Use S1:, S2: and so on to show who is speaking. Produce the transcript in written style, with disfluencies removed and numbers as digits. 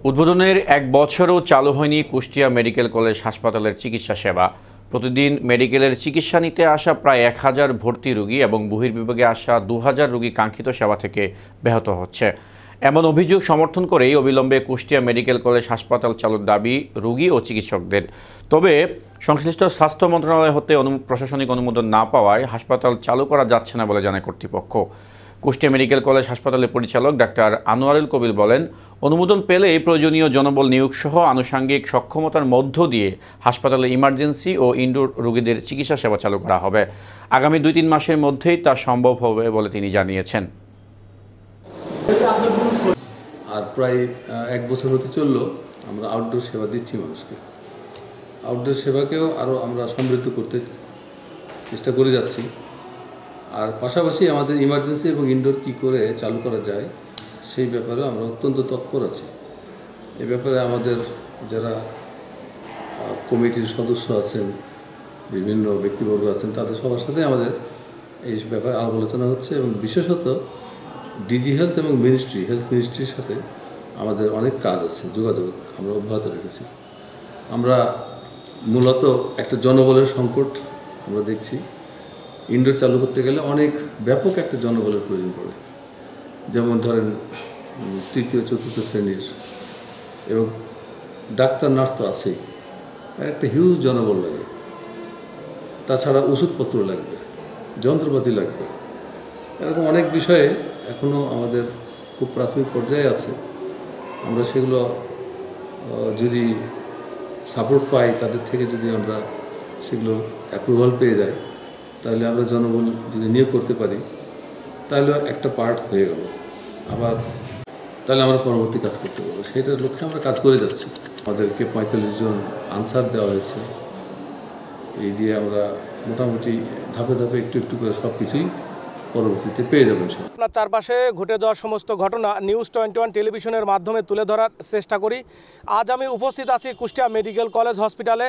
S1: উদ্বোধনের এক বছরও চালু হয়নি কুষ্টিয়া মেডিকেল কলেজ হাসপাতালের চিকিৎসা সেবা। প্রতিদিন মেডিকেলের চিকিৎসা নিতে আসা প্রায় 1000 ভর্তি রোগী এবং বহির্বিভাগে আসা 2000 রোগী কাঙ্ক্ষিত সেবা থেকে ব্যাহত হচ্ছে। এমন অভিযোগ সমর্থন করেই অবিলম্বে কুষ্টিয়া মেডিকেল কলেজ হাসপাতাল চালুর দাবি রোগী ও চিকিৎসকদের। তবে সংশ্লিষ্ট স্বাস্থ্য মন্ত্রণালয় হতে প্রশাসনিক অনুমোদন না পাওয়ায় হাসপাতাল চালু করা যাচ্ছে না বলে জানায় কর্তৃপক্ষ। কুষ্টিয়া মেডিকেল কলেজ হাসপাতালের পরিচালক ডাক্তার আনোয়ারুল কবির বলেন, অনুমোদন পেলে প্রয়োজনীয় জনবল নিয়োগসহ আনুষঙ্গিক সক্ষমতার মধ্য দিয়ে হাসপাতালে ইমার্জেন্সি ও ইনডোর রোগীদের চিকিৎসা সেবা চালু করা হবে। আগামী 2-3 মাসের মধ্যেই তা সম্ভব হবে বলে তিনি জানিয়েছেন।
S2: আর প্রায় 1 বছর হতে চললো আমরা আউটডোর সেবা দিচ্ছি মানুষকে। আউটডোর সেবাকেও আরও আমরা সমৃদ্ধ করতে চেষ্টা করে যাচ্ছি। আর পাশাপাশি আমাদের ইমার্জেন্সি এবং ইনডোর কী করে চালু করা যায় সেই ব্যাপারে আমরা অত্যন্ত তৎপর আছি। এ ব্যাপারে আমাদের যারা কমিটির সদস্য আছেন, বিভিন্ন ব্যক্তিবর্গ আছেন, তাদের সবার সাথে আমাদের এই ব্যাপারে আলাপ আলোচনা হচ্ছে এবং বিশেষত ডিজি হেলথ এবং হেলথ মিনিস্ট্রির সাথে আমাদের অনেক কাজ আছে, যোগাযোগ আমরা অব্যাহত রেখেছি। আমরা মূলত একটা জনবলের সংকট আমরা দেখছি। ইনডোর চালু করতে গেলে অনেক ব্যাপক একটা জনবলের প্রয়োজন পড়ে, যেমন ধরেন 3য়-4র্থ শ্রেণীর, এবং ডাক্তার নার্স তো আছেই, একটা হিউজ জনবল লাগে। তাছাড়া ওষুধপত্র লাগবে, যন্ত্রপাতি লাগবে, এরকম অনেক বিষয়ে এখনও আমাদের খুব প্রাথমিক পর্যায়ে আছে। আমরা সেগুলো যদি সাপোর্ট পাই, তাদের থেকে যদি আমরা সেগুলোর অ্যাপ্রুভাল পেয়ে যাই, তাহলে আমরা জনবল যদি নিয়োগ করতে পারি, তাহলে একটা পার্ট হয়ে গেল। আবার তাহলে আমরা পরবর্তী কাজ করতে পারবো, সেটার লক্ষ্যে আমরা কাজ করে যাচ্ছি। আমাদেরকে 45 জন আনসার দেওয়া হয়েছে। এই দিয়ে আমরা মোটামুটি ধাপে ধাপে একটু একটু করে সব কিছুই পরবর্তীতে পেয়ে যাবেন।
S3: আপনার চারপাশে ঘটে যাওয়া সমস্ত ঘটনা নিউজ 21 টেলিভিশনের মাধ্যমে তুলে ধরার চেষ্টা করি। আজ আমি উপস্থিত আছি কুষ্টিয়া মেডিকেল কলেজ হসপিটালে।